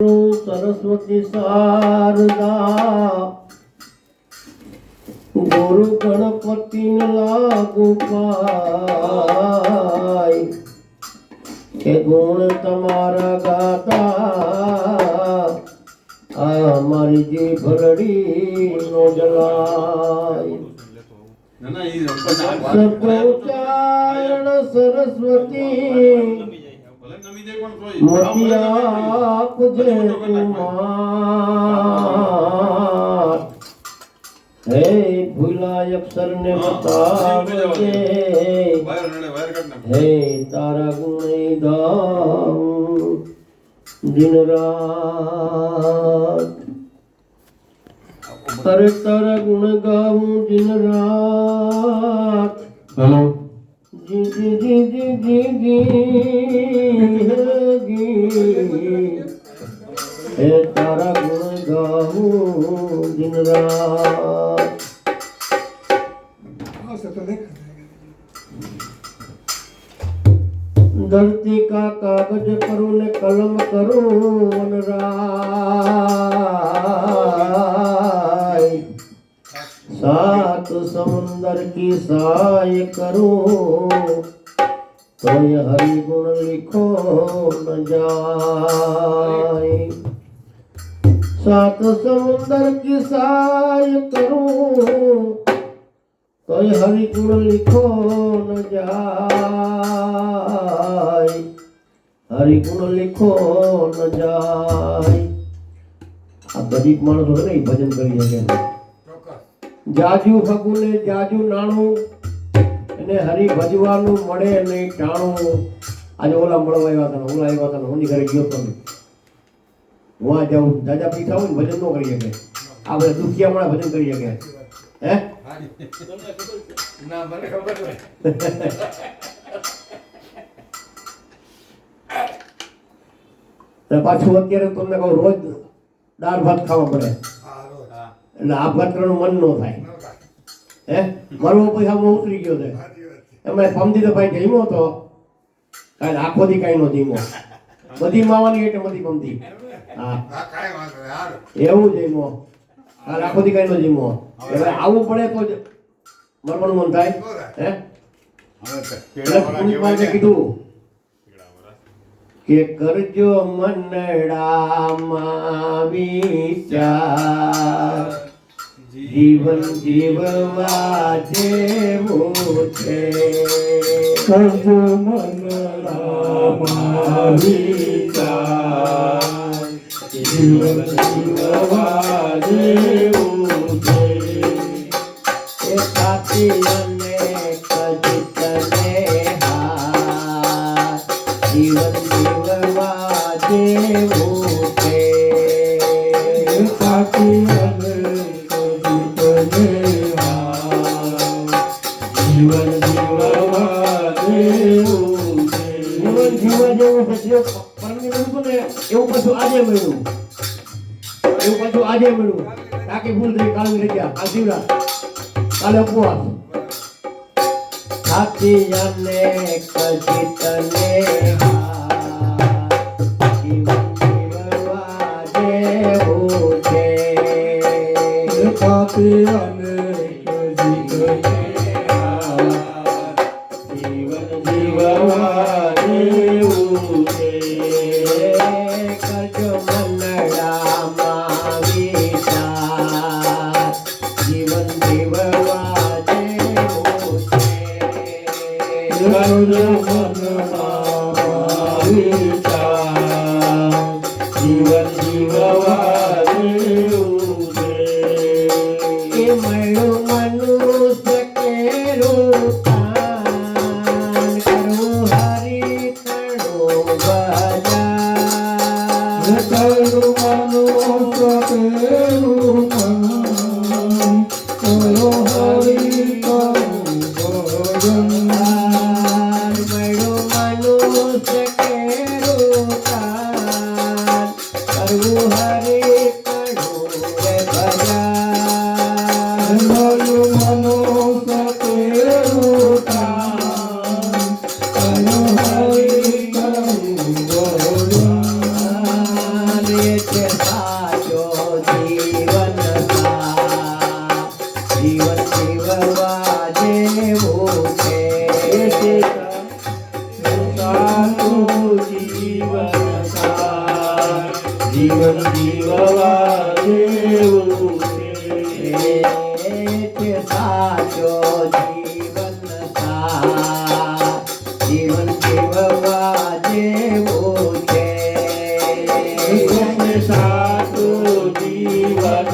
सरस्वती शारदा गुरु गणपति लागू पाय के गुण तमारा गाता हमारी जी भरड़ी नो जलाय सत्योच्चारण सरस्वती मोतिया पुजे कुमार हे भूला अक्षर ने बतावे हे तारा गुण गाऊं दिन रात हरे तारा गुण गाऊं दिन रात हेलो जी जी जी जी जी जी हे तारा गुण गाऊं दिन रात। धरती का कागज करूं ने कलम करूं वनराय सात समुंदर की साय करूं तो ये हरि गुण लिखो न जाए। सात समुंदर की साय करूं तो ये हरि गुण लिखो न जाए। हरि गुण लिखो न जाए। अब गरीब माणस हो नहीं भजन करिए के જાજુ ફગુને જાજુ નાણું અને હરી ભજવાનું મળે નહીં ટાણું। આજે ઓલા મળવા આવ્યા હતા ઓલા આવ્યા હતા હું ઘરે ગયો તો વहाँ જાઉં દાદા પીઠા હોય ભજન ન કરી શકે આ બધા દુખિયા માણસ ભજન કરી શકે હે ના મને ખબર હોય પાછું અત્યારે તમને કહું રોજ દાળ ભાત ખાવા પડે એટલે આ ભત્રનું મન નો થાય હે મારો પૈસામાં ઉતરી ગયો છે એમાં પમદી તો ભાઈ જઈમો તો કાલે આખો દી કાંઈ નો જીમો બધી માવાની એટલે બધી પમદી હા એવું જઈમો કાલે આખો દી કાંઈ નો જીમો એટલે આવવું પડે તો જ મરવાનું મન થાય હે એટલે પુનિતમાં કીધું કે કરજો મનડામાં વિચાર જીવન જીવવા જેવું છે। કરજો મનડામાં વિચાર જીવન જીવવા જેવું છે। એ સાથી અને કજિતને હાથ જીવન જીવવા જેવું છે। સાથી અને જીવન જીવવા જેવું છે। જીવન જીવવા જેવું પછી પરમી મળ્યું ને એવું પાછું આજે મળ્યું એવું પાછું આજે મળ્યું તાકી ભૂલ થઈ કાલે રહી ગયા કાલ જીવડા કાલે ઉપવાસ સાથી અને કજિતને જીવન જીવવા જેવું છે। સાથી અને જીવન જીવવા જેવું છે। કરજો મનડામાં વિચાર જીવન જીવવા જેવું છે। કરજો મનડામાં વિચાર જીવન જીવવા જેવું છે। એ મળ્યું મનુષ્ય કેરું છે સાચો જીવન જીવન જીવવા જેવું છે સાચું જીવન જીવન જીવવા જેવું છે સાચો જીવન જીવન જીવવા જેવું છે સાચું જીવન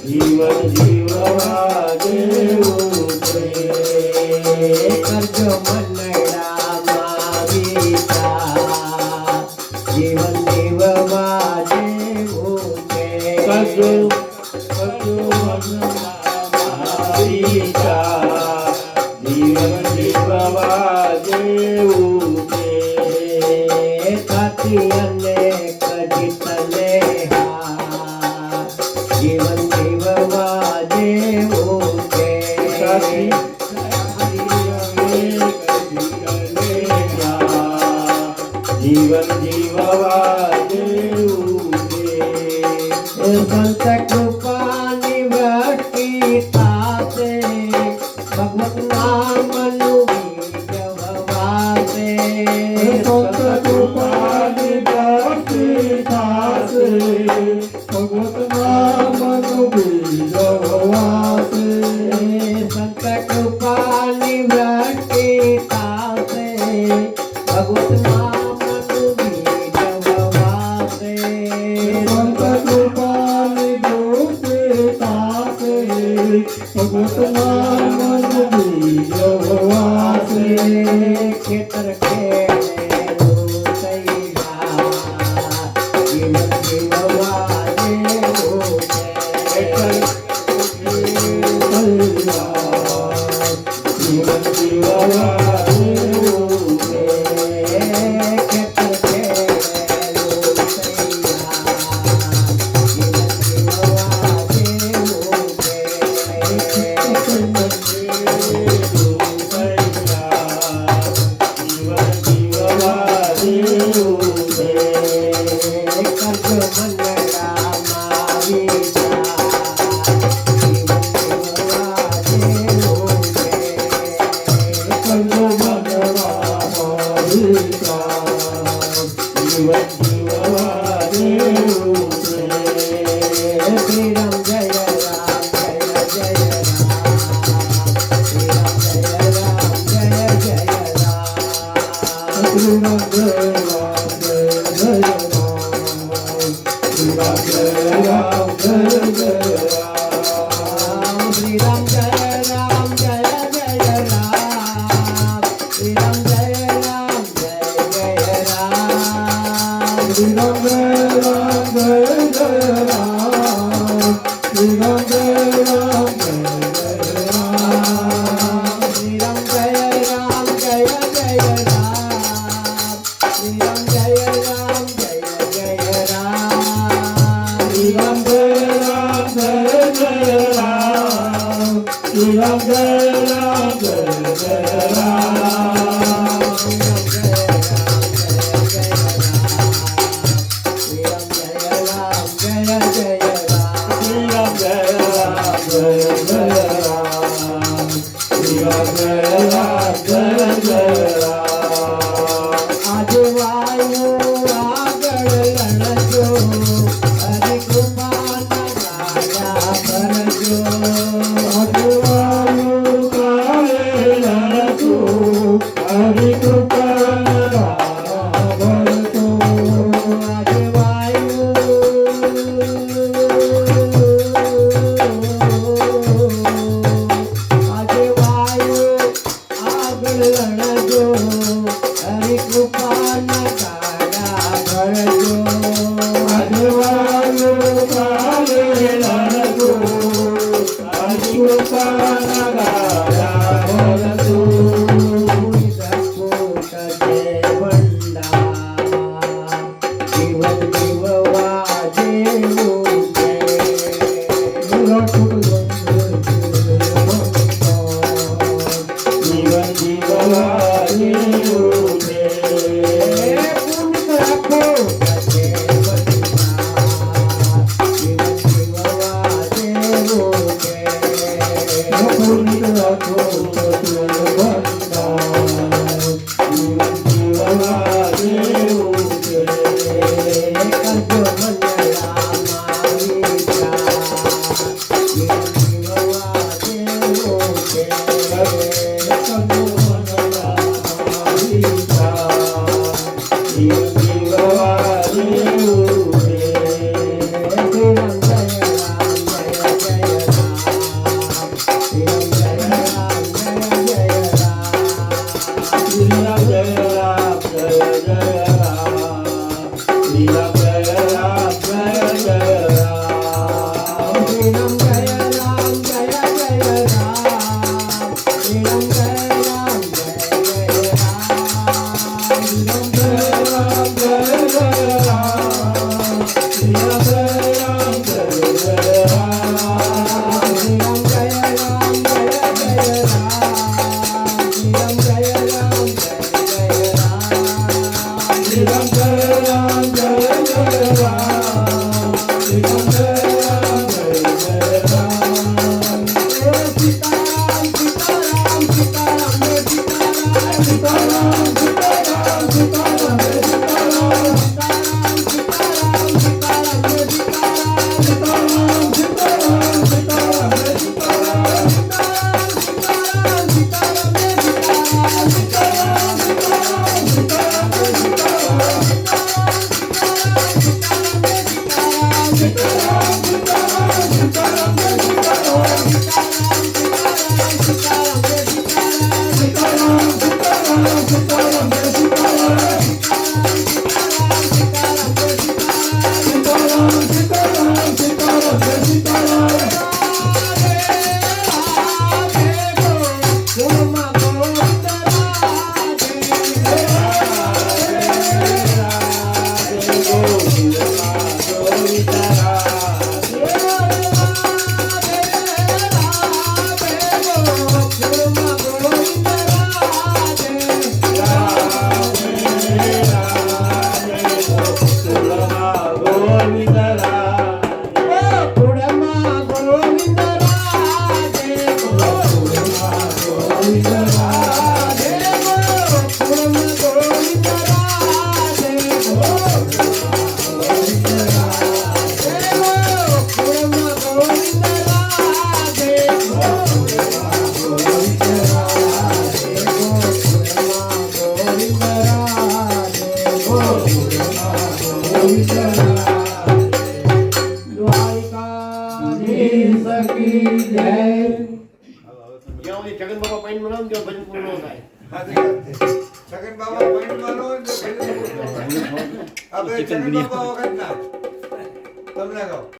જીવન જીવવા જેવું છે કરજો મનડામાં વિચાર જીવન જીવવા જેવું છે કરજો જીવન જીવવા જેવું છે કાતી અને કદી તને જીવન જીવવા જેવું છે જીવન જીવવા જેવું છે સંત કૃપાની વૃષ્ટિ થાશે ભગવત નામનું બીજ વવાશે સંત કૃપાની ભક્તિ થાશે ભગવત નામનું બીજ વવાશે સંત કૃપાની વૃષ્ટિ થાશે ભગવત નામનું બીજ વવાશે સંત કૃપાની ભક્તિ થાશે ભગવત નામનું બીજ વવાશે ખેતર ખેડેલું તૈયાર જીવન જીવવા જેવું છે જીવન જીવવા જેવું છે ખેતર ખેડેલું તૈયાર જીવન જીવવા જેવું છે આજુ જ્યાં સુધી છગન બાબા પાણી બનાવો ત્યાં ભજન પૂરું ન થાય. છગન બાબા પોઈન્ટ મારો ને તો ભજન પૂરું થાય. આપણે છગન બાબા વખત ના તમને કહો